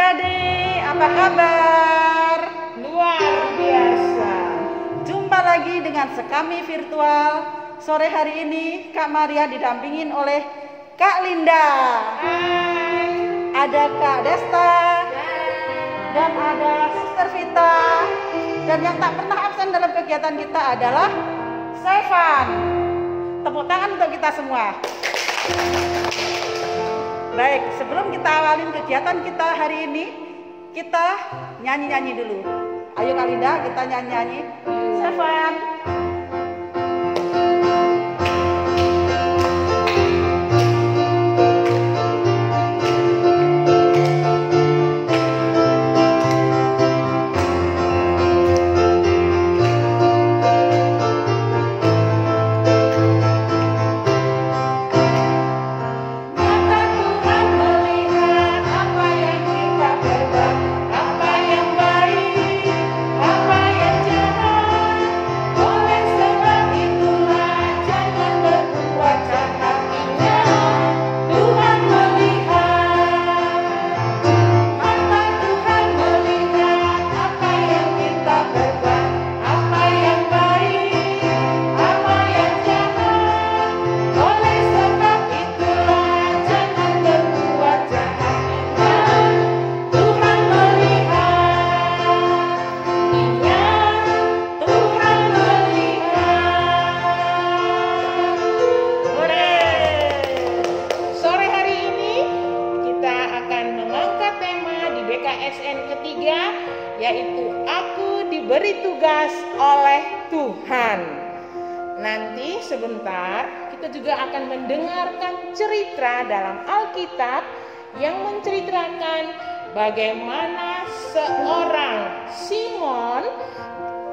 Adik-adik, apa kabar? Luar biasa. Jumpa lagi dengan Sekami Virtual. Sore hari ini Kak Maria didampingin oleh Kak Linda. Hai. Ada Kak Desta. Dan ada Sister Vita. Dan yang tak pernah absen dalam kegiatan kita adalah Sevan. Tepuk tangan untuk kita semua. Baik, sebelum kita awalin kegiatan kita hari ini, kita nyanyi-nyanyi dulu. Ayo Kak Linda, kita nyanyi-nyanyi. Sevan. Yaitu aku diberi tugas oleh Tuhan. Nanti sebentar kita juga akan mendengarkan cerita dalam Alkitab yang menceritakan bagaimana seorang Simon,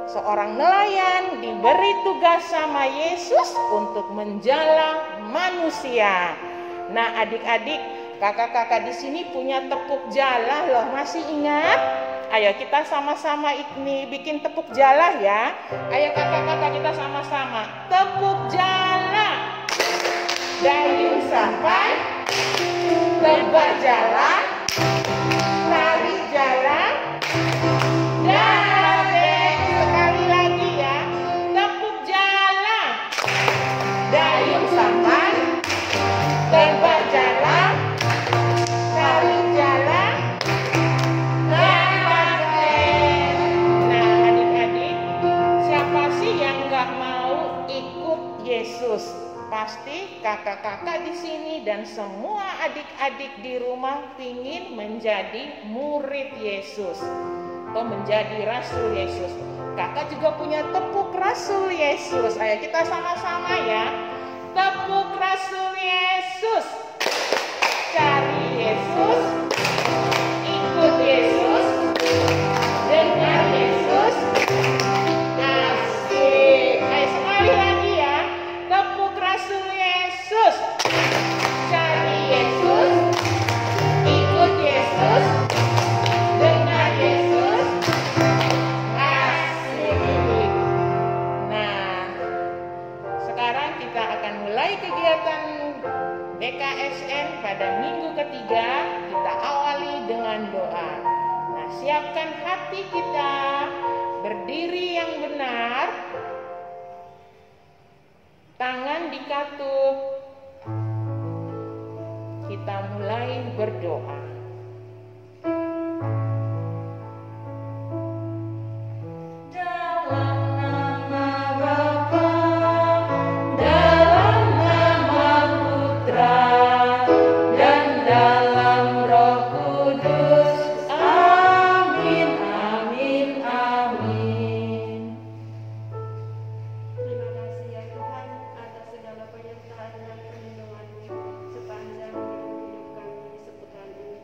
seorang nelayan, diberi tugas sama Yesus untuk menjala manusia. Nah, adik-adik, kakak-kakak di sini punya tepuk jala loh, masih ingat? Ayo kita sama-sama ini bikin tepuk jala ya. Ayo kakak-kakak kita sama-sama tepuk jala. Dayung sampai, tebar jala, tarik jala, jala deh. Sekali lagi ya, tepuk jala. Dayung sampai, tebar jala, tarik jala. Yesus, pasti kakak-kakak di sini dan semua adik-adik di rumah ingin menjadi murid Yesus atau menjadi rasul Yesus. Kakak juga punya tepuk rasul Yesus. Ayo kita sama-sama ya. Tepuk rasul Yesus. Cari Yesus, ikut Yesus, dengar Yesus. Asik. Ayo sekali lagi ya. Tepuk rasul Yesus. Cari Yesus, ikut Yesus, dengar Yesus. Asik. Nah, sekarang kita akan mulai kegiatan BKSN pada minggu ketiga. Kita awali dengan doa. Nah, siapkan hati kita, berdiri yang benar, tangan dikatup. Kita mulai berdoa. Dalam nama Bapa, dalam nama Putra, dan dalam Roh Kudus. Amin, amin, amin. Terima kasih ya Tuhan atas segala penyertaan dan perlindungan-Mu sepanjang hidup kami di seputar ini.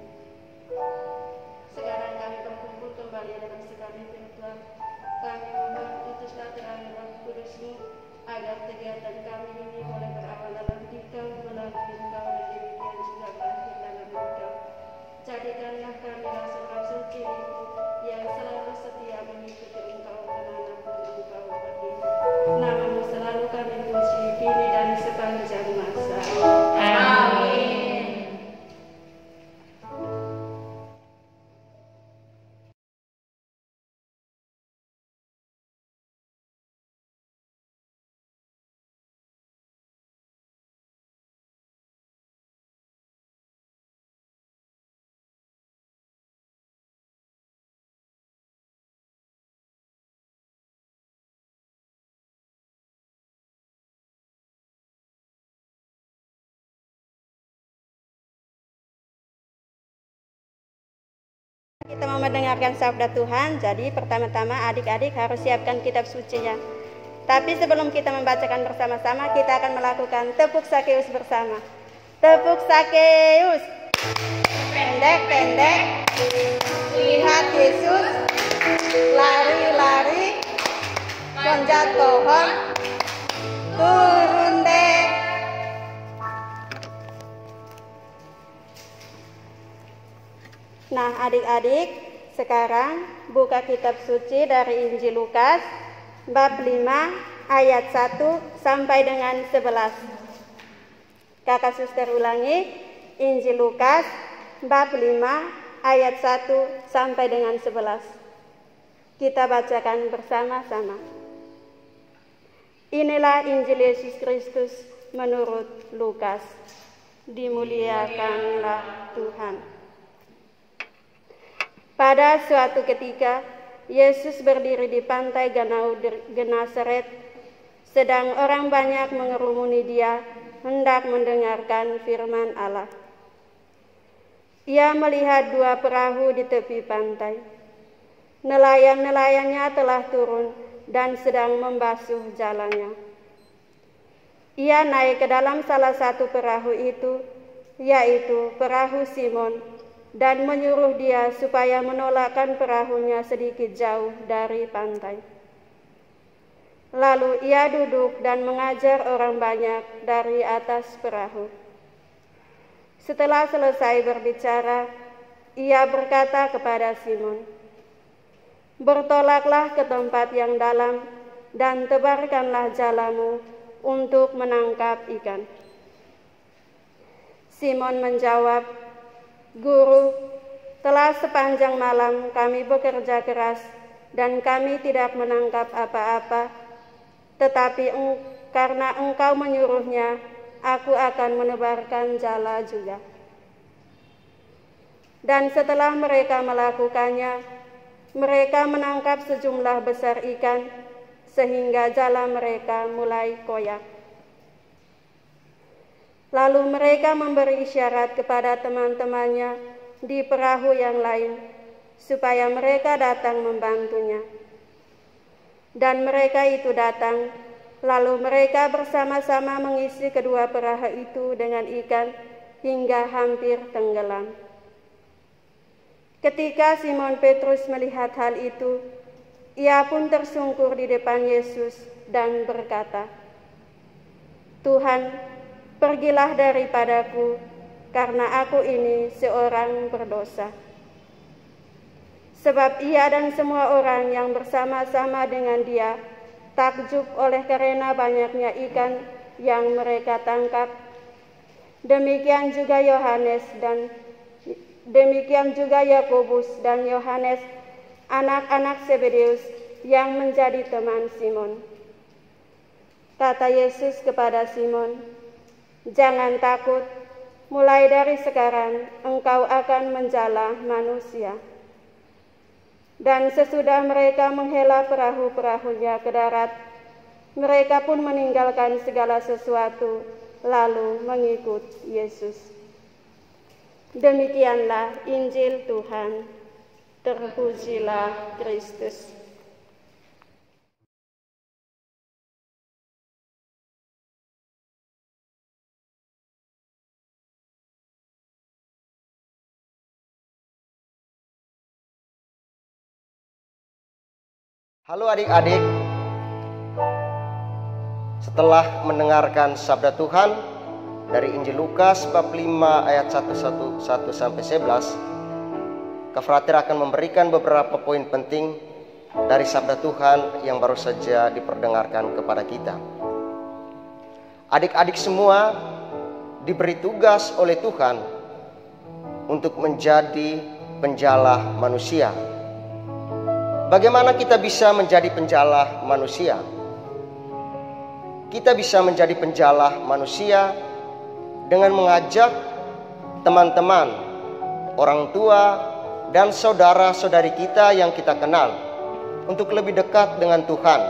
Kita mau mendengarkan sabda Tuhan, jadi pertama-tama adik-adik harus siapkan kitab sucinya. Tapi sebelum kita membacakan bersama-sama, kita akan melakukan tepuk Sakeus bersama. Tepuk Sakeus. Pendek-pendek, lihat Yesus, lari-lari, loncat pohon, turun deh. Nah adik-adik, sekarang buka kitab suci dari Injil Lukas bab 5 ayat 1 sampai dengan 11. Kakak suster ulangi, Injil Lukas bab 5 ayat 1 sampai dengan 11. Kita bacakan bersama-sama. Inilah Injil Yesus Kristus menurut Lukas. Dimuliakanlah Tuhan. Pada suatu ketika, Yesus berdiri di pantai Genasaret, sedang orang banyak mengerumuni dia, hendak mendengarkan firman Allah. Ia melihat 2 perahu di tepi pantai. Nelayan-nelayannya telah turun dan sedang membasuh jalannya. Ia naik ke dalam salah satu perahu itu, yaitu perahu Simon, dan menyuruh dia supaya menolakkan perahunya sedikit jauh dari pantai. Lalu ia duduk dan mengajar orang banyak dari atas perahu. Setelah selesai berbicara, ia berkata kepada Simon, "Bertolaklah ke tempat yang dalam dan tebarkanlah jalamu untuk menangkap ikan." Simon menjawab, "Guru, telah sepanjang malam kami bekerja keras dan kami tidak menangkap apa-apa, tetapi karena Engkau menyuruhnya, aku akan menebarkan jala juga." Dan setelah mereka melakukannya, mereka menangkap sejumlah besar ikan, sehingga jala mereka mulai koyak. Lalu mereka memberi isyarat kepada teman-temannya di perahu yang lain, supaya mereka datang membantunya. Dan mereka itu datang, lalu mereka bersama-sama mengisi kedua perahu itu dengan ikan hingga hampir tenggelam. Ketika Simon Petrus melihat hal itu, ia pun tersungkur di depan Yesus dan berkata, "Tuhan, pergilah daripadaku, karena aku ini seorang berdosa." Sebab ia dan semua orang yang bersama-sama dengan dia takjub oleh karena banyaknya ikan yang mereka tangkap. Demikian juga Yakobus dan Yohanes, anak-anak Zebedeus yang menjadi teman Simon. Kata Yesus kepada Simon, "Jangan takut, mulai dari sekarang engkau akan menjala manusia." Dan sesudah mereka menghela perahu-perahunya ke darat, mereka pun meninggalkan segala sesuatu, lalu mengikut Yesus. Demikianlah Injil Tuhan. Terpujilah Kristus. Halo adik-adik, setelah mendengarkan sabda Tuhan dari Injil Lukas bab 5 ayat 1 sampai 11, Kak Frater akan memberikan beberapa poin penting dari sabda Tuhan yang baru saja diperdengarkan kepada kita. Adik-adik semua diberi tugas oleh Tuhan untuk menjadi penjala manusia. Bagaimana kita bisa menjadi penjala manusia? Kita bisa menjadi penjala manusia dengan mengajak teman-teman, orang tua, dan saudara-saudari kita yang kita kenal untuk lebih dekat dengan Tuhan.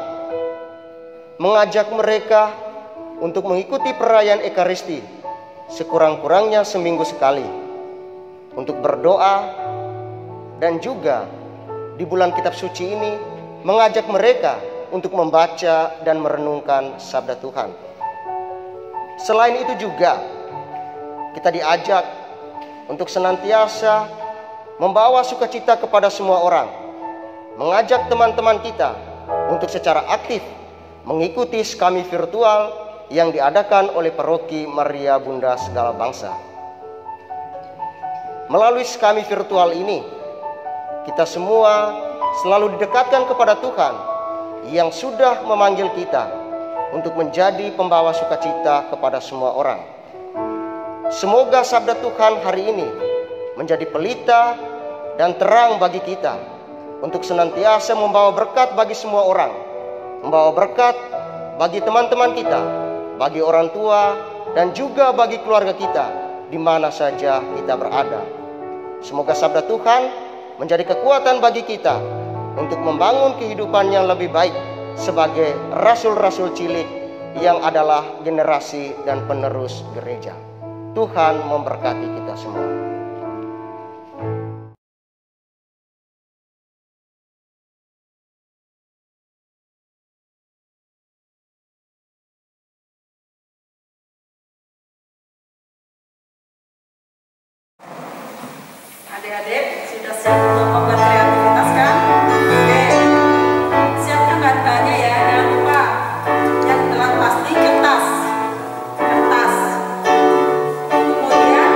Mengajak mereka untuk mengikuti perayaan Ekaristi sekurang-kurangnya seminggu sekali, untuk berdoa dan juga di bulan kitab suci ini mengajak mereka untuk membaca dan merenungkan sabda Tuhan. Selain itu juga kita diajak untuk senantiasa membawa sukacita kepada semua orang, mengajak teman-teman kita untuk secara aktif mengikuti skami virtual yang diadakan oleh Paroki Maria Bunda Segala Bangsa. Melalui skami virtual ini, kita semua selalu didekatkan kepada Tuhan yang sudah memanggil kita untuk menjadi pembawa sukacita kepada semua orang. Semoga sabda Tuhan hari ini menjadi pelita dan terang bagi kita untuk senantiasa membawa berkat bagi semua orang, membawa berkat bagi teman-teman kita, bagi orang tua, dan juga bagi keluarga kita di mana saja kita berada. Semoga sabda Tuhan menjadi kekuatan bagi kita untuk membangun kehidupan yang lebih baik sebagai rasul-rasul cilik yang adalah generasi dan penerus gereja. Tuhan memberkati kita semua. Adik-adik sudah siap untuk membuat kreativitas kan? Oke, siapkan bahan-bahannya ya. Jangan lupa yang telah pasti kertas, kemudian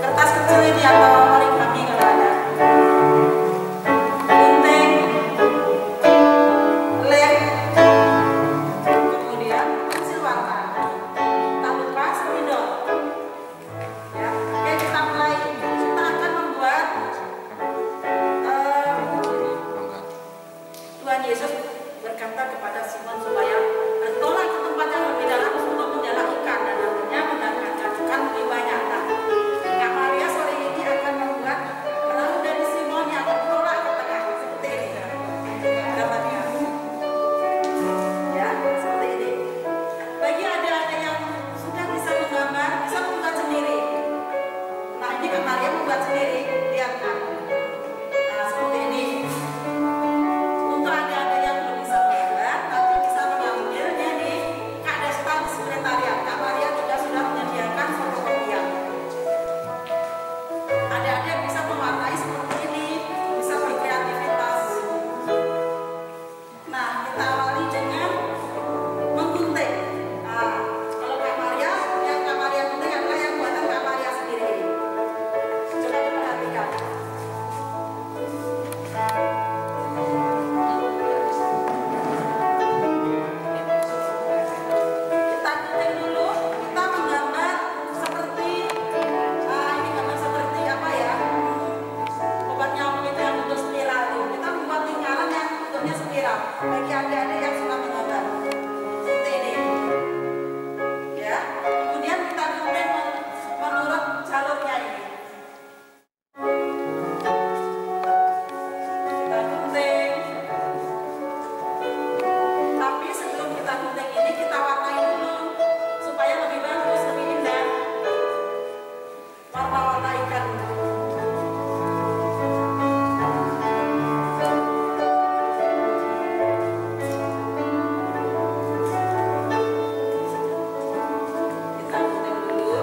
kertas kecil ini atau origami kalau ada, gunting, lem, kemudian pensil warna. Tak lupa spidol. Ya, oke, kita mulai. Kita akan membuat Tuhan Yesus berkata kepada Simon supaya bertolak ke tempat yang lebih dalam untuk menjala ikan, dan akhirnya mendatangkan ikan lebih banyak. Nah, Kak Maria sore ini akan membuat perahu dari Simon yang bertolak ke tengah seperti ini. Gambarnya. Ya, seperti ini. Bagi adik-adik yang sudah bisa menggambar, bisa membuat sendiri. Nah, ini Kak Maria membuat sendiri, lihat kan. Nah, seperti ini. Untuk adik-adik yang belum bisa menggambar, nanti bisa mengambilnya di Kak Desta di sekretariat. Kak Maria juga sudah menyediakan fotokopian. Adik-adik bisa mewarnai seperti ini, bisa berkreativitas. Nah, kita awali dengan menggunting. Nah, kalau Kak Maria, yang Kak Maria gunting adalah yang buatan Kak Maria sendiri. Coba diperhatikan. Kita gunting dulu, kita menggambar seperti ini gambar seperti apa ya? Obat nyamuk itu yang bentuk spiral itu. Kita membuat lingkaran yang bentuknya spiral. Bagi adik-adik yang suka menggambar seperti ini. Ya, kemudian kita gunting menurut jalurnya ini. Kita gunting. Tapi sebelum kita gunting ini kita warnai dulu supaya lebih bagus, lebih indah. Warna-warna ikan. Kita gunting dulu.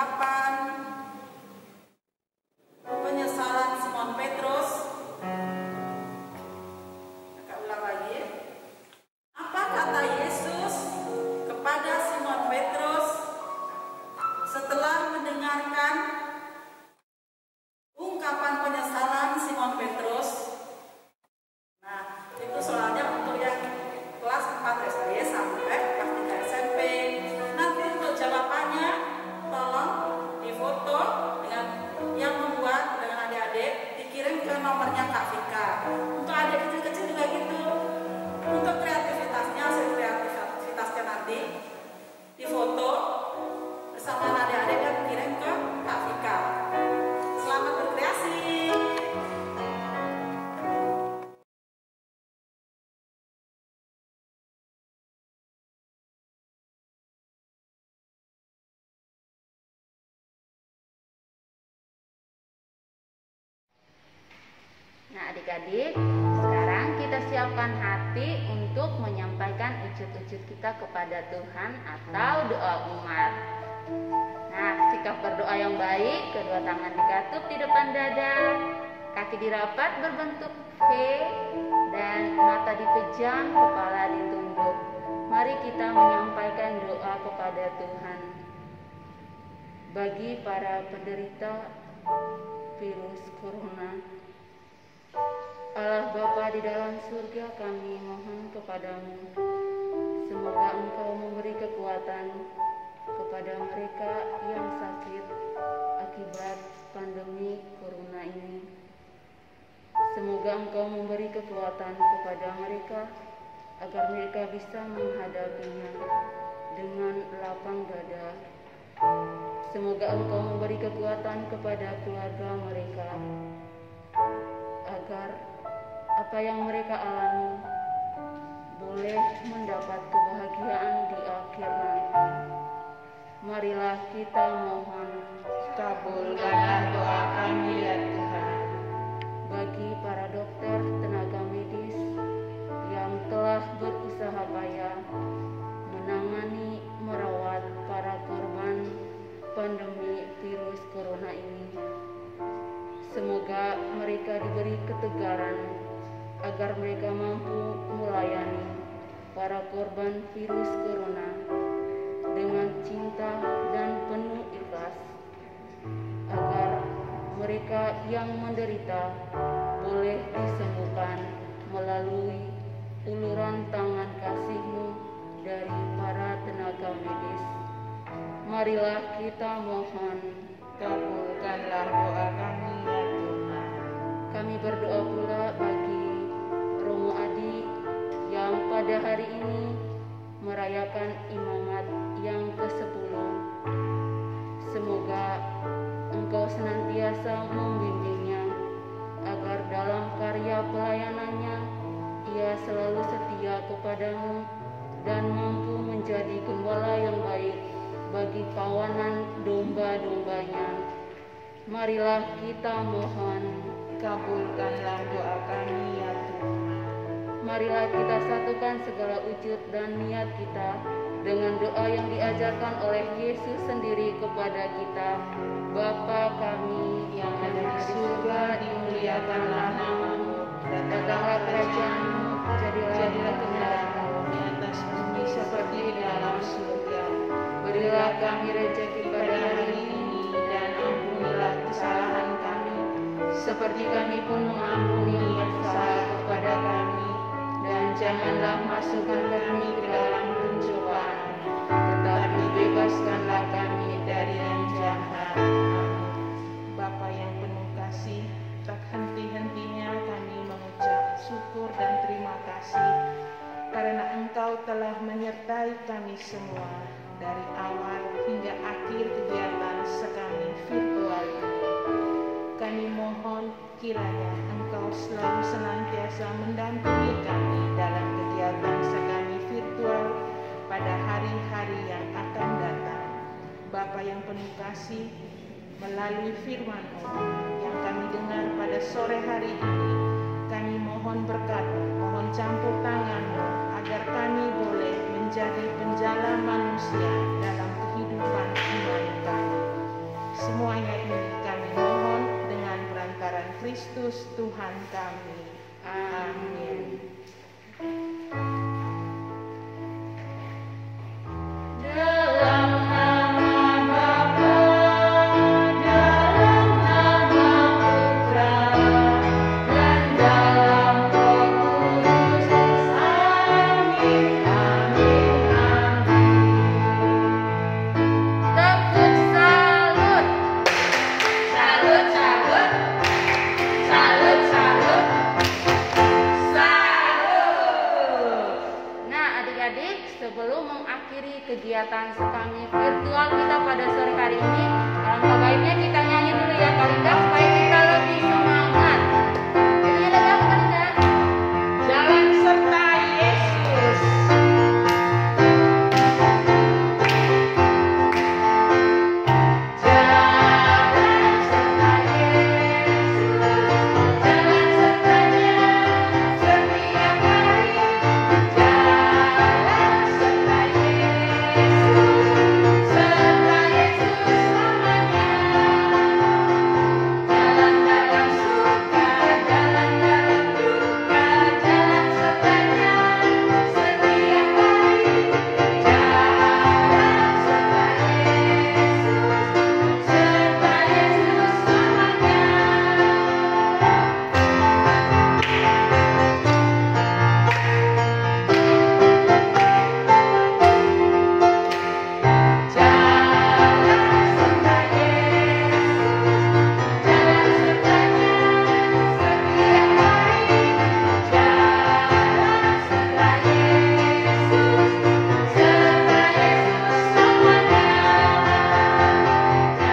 ungkapan penyesalan Simon Petrus. Kakak ulang lagi. Apa kata Yesus kepada Simon Petrus setelah mendengarkan ungkapan penyesalan Simon Petrus? Nah, itu soalnya untuk yang kelas 4 SD sampai kelas 3 SMP. Nanti untuk jawabannya tolong difoto dengan yang membuat dengan adik-adik, dikirim ke nomornya Kak Vika. Untuk adik kecil-kecil juga gitu. Untuk kreativitasnya, hasil kreativitasnya nanti difoto bersama adik-adik dan kirim ke Kak Vika. Selamat berkreasi. Nah, adik-adik, sekarang kita siapkan hati untuk menyampaikan ujud-ujud kita kepada Tuhan atau doa umat. Nah, sikap berdoa yang baik, kedua tangan dikatup di depan dada, kaki dirapat berbentuk V, dan mata dipejam, kepala ditunduk. Mari kita menyampaikan doa kepada Tuhan. Bagi para penderita virus corona, Allah Bapa di dalam surga, kami mohon kepadamu, semoga Engkau memberi kekuatan kepada mereka yang sakit akibat pandemi corona ini. Semoga Engkau memberi kekuatan kepada mereka agar mereka bisa menghadapinya dengan lapang dada. Semoga Engkau memberi kekuatan kepada keluarga mereka agar apa yang mereka alami boleh mendapat kebahagiaan di akhir nanti. Marilah kita mohon, kabulkanlah doa kami ya Tuhan. bagi para dokter, tenaga medis yang telah berusaha payah menangani, merawat para korban pandemi virus corona ini. Semoga mereka diberi ketegaran agar mereka mampu melayani para korban virus corona dengan cinta dan penuh ikhlas, agar mereka yang menderita boleh disembuhkan melalui uluran tangan kasih-Mu dari para tenaga medis. Marilah kita mohon, Kabulkanlah doa kami ya Tuhan. kami berdoa pula bagi Romo Adi yang pada hari ini merayakan imamat yang ke-10. Semoga Engkau senantiasa membimbingnya agar dalam karya pelayanannya ia selalu setia kepadamu dan mampu menjadi gembala yang baik bagi kawanan domba-dombanya. Marilah kita mohon, Kabulkanlah doa kami ya Tuhan. marilah kita satukan segala wujud dan niat kita dengan doa yang diajarkan oleh Yesus sendiri kepada kita. Bapa kami yang ada di surga, dimuliakanlah nama-Mu, datanglah kerajaan-Mu, jadilah kehendakmu di atas bumi seperti di dalam surga. Berilah kami rezeki pada hari ini, dan ampunilah kesalahan kami, seperti kami pun mengampuni yang bersalah kepada kami, dan janganlah masukkan kami ke dalam pencobaan, tetapi bebaskanlah kami dari yang jahat. Bapa yang penuh kasih, tak henti-hentinya kami mengucap syukur dan terima kasih karena Engkau telah menyertai kami semua dari awal hingga akhir kegiatan sekami virtual ini. Kami mohon kiranya Engkau selalu senantiasa mendampingi kami dalam kegiatan sekami virtual pada hari-hari yang akan datang. Bapa yang penuh kasih, melalui firman-Mu yang kami dengar pada sore hari ini, kami mohon berkat-Mu, mohon campur tangan-Mu agar kami boleh menjadi penjala manusia dalam kehidupan iman kami. Kristus Tuhan kami. Amin. Dalam nama Bapa, dalam nama Putra, dan dalam Roh Kudus. Amin, amin, amin. Tepuk salut. Salut, salut. Salut, salut. Salut. Nah, adik-adik, sebelum mengakhiri kegiatan sekami virtual kita pada sore hari ini, alangkah baiknya kita nyanyi dulu ya Kalinda, supaya kita lebih semangat. Kita nyanyi lagi apa Kalinda? Jalan serta Yesus. Jalan serta Yesus, jalan sertanya setiap hari. Jalan serta Yesus selamanya. Jalan dalam suka, jalan dalam duka, jalan sertanya setiap hari. Jalan serta Yesus selamanya. Jalan serta Yesus, jalan sertanya setiap hari. Jalan serta Yesus selamanya. Jalan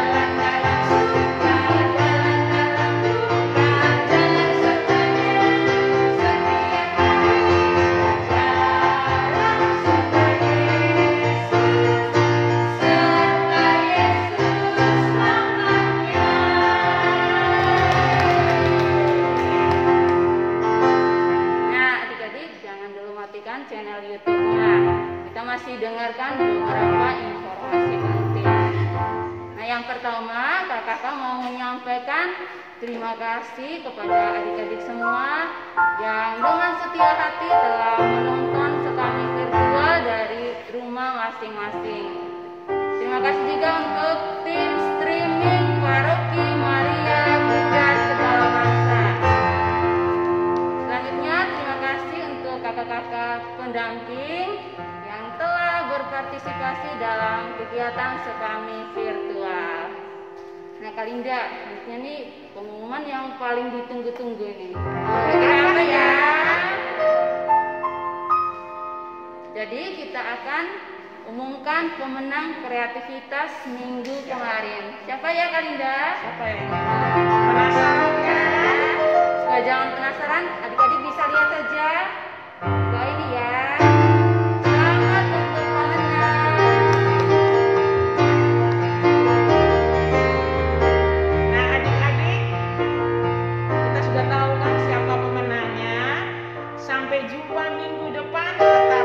dalam suka, jalan dalam duka, jalan sertanya setiap hari. Jalan serta Yesus selamanya. Nah, adik-adik jangan dulu matikan channel YouTube-nya. Kita masih dengarkan beberapa informasi penting. Nah, yang pertama, kakak mau menyampaikan terima kasih kepada adik-adik semua yang dengan setia hati telah menonton sekami virtual dari rumah masing-masing. Terima kasih juga untuk tim streaming Paroki Maria Bunda Segala Bangsa. Selanjutnya, terima kasih untuk kakak-kakak pendamping yang telah berpartisipasi dalam kegiatan sekami virtual. Nah, Kalinda, selanjutnya nih pengumuman yang paling ditunggu-tunggu nih. Kira-kira apa ya? Jadi kita akan umumkan pemenang kreativitas minggu kemarin. Siapa ya Kalinda? Apa ya? Penasaran kan? Supaya jangan penasaran, adik-adik bisa lihat saja. Nah, ini ya. Selamat untuk pemenang. Nah, adik-adik, kita sudah tahu kan siapa pemenangnya. Sampai jumpa minggu depan. Tetap